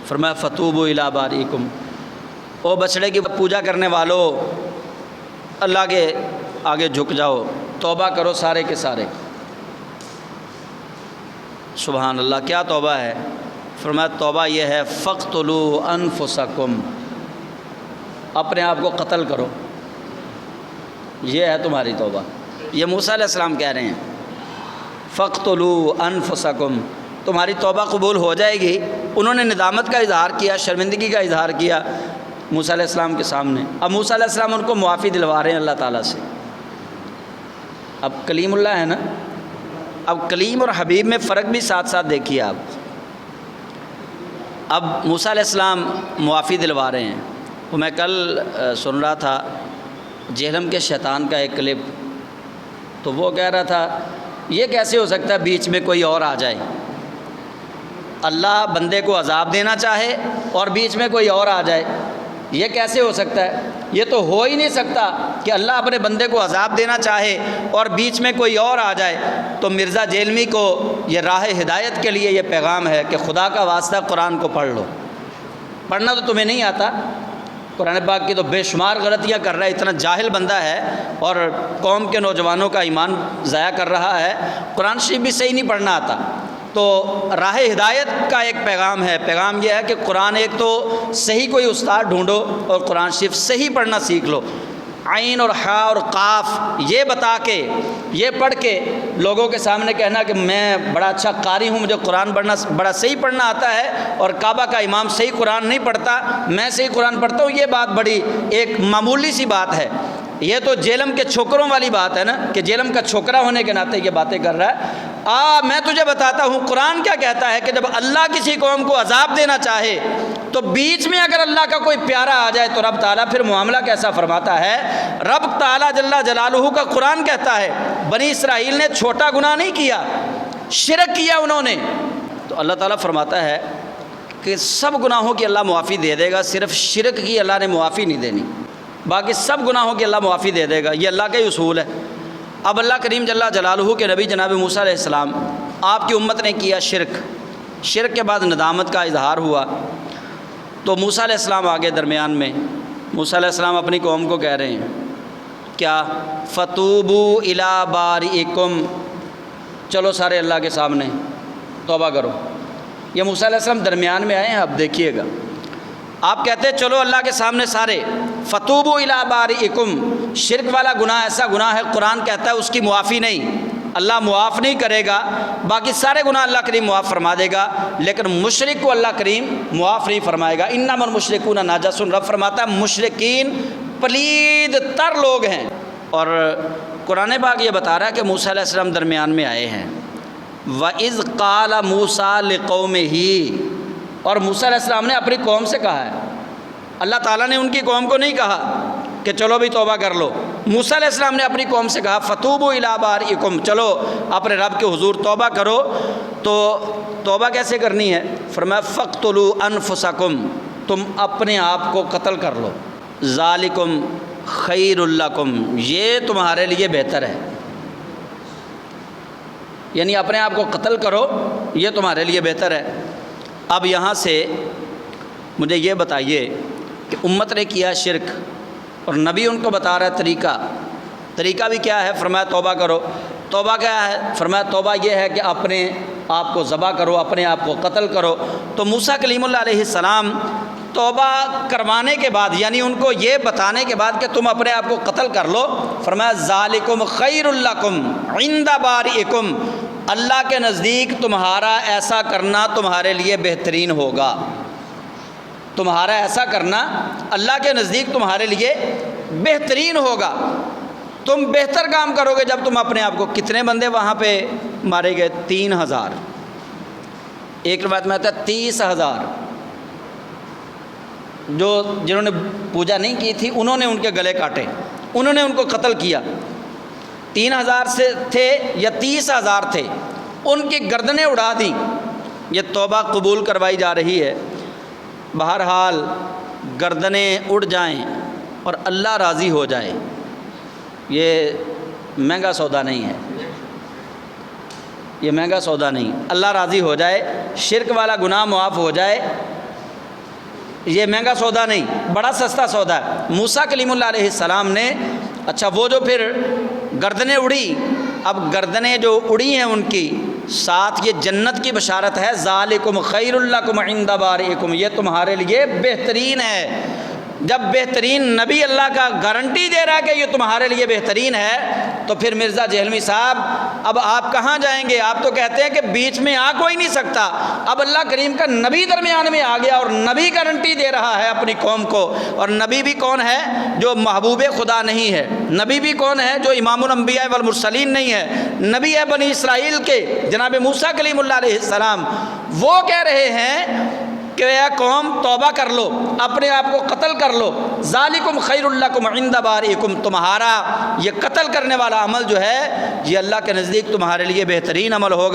فرمایا فتوبوا الی باریکم، او بچڑے کی پوجا کرنے والو اللہ کے آگے جھک جاؤ، توبہ کرو سارے کے سارے۔ سبحان اللہ، کیا توبہ ہے؟ فرمایا توبہ یہ ہے فاقتلوا انفسکم، اپنے آپ کو قتل کرو، یہ ہے تمہاری توبہ۔ یہ موسیٰ علیہ السلام کہہ رہے ہیں فاقتلوا انفسکم، تمہاری توبہ قبول ہو جائے گی۔ انہوں نے ندامت کا اظہار کیا، شرمندگی کا اظہار کیا موسیٰ علیہ السلام کے سامنے۔ اب موسیٰ علیہ السلام ان کو معافی دلوا رہے ہیں اللہ تعالیٰ سے۔ اب کلیم اللہ ہے نا، اب کلیم اور حبیب میں فرق بھی ساتھ ساتھ دیکھیے آپ۔ اب موسیٰ علیہ السلام معافی دلوا رہے ہیں۔ وہ میں کل سن رہا تھا جہلم کے شیطان کا ایک کلپ، تو وہ کہہ رہا تھا یہ کیسے ہو سکتا ہے بیچ میں کوئی اور آ جائے، اللہ بندے کو عذاب دینا چاہے اور بیچ میں کوئی اور آ جائے، یہ کیسے ہو سکتا ہے؟ یہ تو ہو ہی نہیں سکتا کہ اللہ اپنے بندے کو عذاب دینا چاہے اور بیچ میں کوئی اور آ جائے۔ تو مرزا جیلمی کو یہ راہ ہدایت کے لیے یہ پیغام ہے کہ خدا کا واسطہ قرآن کو پڑھ لو۔ پڑھنا تو تمہیں نہیں آتا، قرآن پاک کی تو بے شمار غلطیاں کر رہا ہے، اتنا جاہل بندہ ہے اور قوم کے نوجوانوں کا ایمان ضائع کر رہا ہے، قرآن شریف بھی صحیح نہیں پڑھنا آتا۔ تو راہ ہدایت کا ایک پیغام ہے، پیغام یہ ہے کہ قرآن ایک تو صحیح کوئی استاد ڈھونڈو اور قرآن شریف صحیح پڑھنا سیکھ لو، عین اور حا اور قاف یہ بتا کے، یہ پڑھ کے لوگوں کے سامنے کہنا کہ میں بڑا اچھا قاری ہوں، مجھے قرآن پڑھنا بڑا صحیح پڑھنا آتا ہے، اور کعبہ کا امام صحیح قرآن نہیں پڑھتا، میں صحیح قرآن پڑھتا ہوں، یہ بات بڑی ایک معمولی سی بات ہے۔ یہ تو جیلم کے چھوکروں والی بات ہے نا، کہ جیلم کا چھوکرا ہونے کے ناطے یہ باتیں کر رہا ہے۔ میں تجھے بتاتا ہوں قرآن کیا کہتا ہے کہ جب اللہ کسی قوم کو عذاب دینا چاہے تو بیچ میں اگر اللہ کا کوئی پیارا آ جائے تو رب تعالیٰ پھر معاملہ کیسا فرماتا ہے۔ رب تعالیٰ جل جلالہ کا قرآن کہتا ہے بنی اسرائیل نے چھوٹا گناہ نہیں کیا، شرک کیا انہوں نے، تو اللہ تعالیٰ فرماتا ہے کہ سب گناہوں کی اللہ معافی دے دے گا، صرف شرک کی اللہ نے معافی نہیں دینی، باقی سب گناہوں کی اللہ معافی دے دے گا، یہ اللہ کا ہی اصول ہے۔ اب اللہ کریم جل جلالہ کے نبی جناب موسیٰ علیہ السلام، آپ کی امت نے کیا شرک کے بعد ندامت کا اظہار ہوا، تو موسیٰ علیہ السلام آگے درمیان میں، موسیٰ علیہ السلام اپنی قوم کو کہہ رہے ہیں کیا فتوبوا الی باریکم، چلو سارے اللہ کے سامنے توبہ کرو۔ یہ موسیٰ علیہ السلام درمیان میں آئے ہیں، اب دیکھیے گا، آپ کہتے ہیں چلو اللہ کے سامنے سارے، فتوبوا الی باریکم، شرک والا گناہ ایسا گناہ ہے قرآن کہتا ہے اس کی معافی نہیں، اللہ معاف نہیں کرے گا، باقی سارے گناہ اللہ کریم معاف فرما دے گا، لیکن مشرک کو اللہ کریم معاف نہیں فرمائے گا۔ انما المشرکون نجس، رب فرماتا ہے مشرکین پلید تر لوگ ہیں۔ اور قرآن پاک یہ بتا رہا ہے کہ موسیٰ علیہ السلام درمیان میں آئے ہیں۔ وَإِذْ قَالَ مُوسَىٰ لِقَوْمِهِ، اور موسیٰ علیہ السلام نے اپنی قوم سے کہا ہے، اللہ تعالیٰ نے ان کی قوم کو نہیں کہا کہ چلو بھی توبہ کر لو، موسیٰ علیہ السلام نے اپنی قوم سے کہا فتوبوا الی باریکم، چلو اپنے رب کے حضور توبہ کرو۔ تو توبہ کیسے کرنی ہے؟ فرمایا فاقتلوا انفسکم، تم اپنے آپ کو قتل کر لو، ذالکم خیر لکم، یہ تمہارے لیے بہتر ہے، یعنی اپنے آپ کو قتل کرو، یہ تمہارے لیے بہتر ہے۔ اب یہاں سے مجھے یہ بتائیے کہ امت نے کیا شرک اور نبی ان کو بتا رہا ہے طریقہ بھی کیا ہے؟ فرمایا توبہ کرو۔ توبہ کیا ہے؟ فرمایا توبہ یہ ہے کہ اپنے آپ کو ذبح کرو، اپنے آپ کو قتل کرو۔ تو موسیٰ کلیم اللہ علیہ السلام توبہ کروانے کے بعد، یعنی ان کو یہ بتانے کے بعد کہ تم اپنے آپ کو قتل کر لو، فرمایا ذالکم خیر لکم عند باریکم، اللہ کے نزدیک تمہارا ایسا کرنا تمہارے لیے بہترین ہوگا، تمہارا ایسا کرنا اللہ کے نزدیک تمہارے لیے بہترین ہوگا، تم بہتر کام کرو گے جب تم اپنے آپ کو۔ کتنے بندے وہاں پہ مارے گئے؟ 3000، ایک روایت میں آتا ہے 30,000، جنہوں نے پوجا نہیں کی تھی انہوں نے ان کے گلے کاٹے، انہوں نے ان کو قتل کیا۔ 3000 سے تھے یا 30,000 تھے، ان کی گردنیں اڑا دیں۔ یہ توبہ قبول کروائی جا رہی ہے۔ بہرحال گردنیں اڑ جائیں اور اللہ راضی ہو جائے، یہ مہنگا سودا نہیں ہے، یہ مہنگا سودا نہیں، اللہ راضی ہو جائے، شرک والا گناہ معاف ہو جائے، یہ مہنگا سودا نہیں، بڑا سستا سودا ہے۔ موسیٰ کلیم اللہ علیہ السلام نے، اچھا وہ جو پھر گردنیں اڑی، اب گردنیں جو اڑی ہیں ان کی ساتھ یہ جنت کی بشارت ہے، ذالکم خیر لکم عند بارئکم، یہ تمہارے لیے بہترین ہے۔ جب بہترین نبی اللہ کا گارنٹی دے رہا ہے کہ یہ تمہارے لیے بہترین ہے، تو پھر مرزا جہلمی صاحب اب آپ کہاں جائیں گے؟ آپ تو کہتے ہیں کہ بیچ میں آ کوئی نہیں سکتا، اب اللہ کریم کا نبی درمیان میں آ گیا اور نبی گارنٹی دے رہا ہے اپنی قوم کو۔ اور نبی بھی کون ہے؟ جو محبوب خدا نہیں ہے۔ نبی بھی کون ہے؟ جو امام الانبیاء والمرسلین نہیں ہے۔ نبی ہے بنی اسرائیل کے جناب موسیٰ کلیم اللہ علیہ السلام۔ وہ کہہ رہے ہیں کہ اے قوم توبہ کر لو، اپنے آپ کو قتل کر لو، ذالکم خیر لکم عند بارئکم، تمہارا یہ قتل کرنے والا عمل جو ہے یہ اللہ کے نزدیک تمہارے لیے بہترین عمل ہوگا۔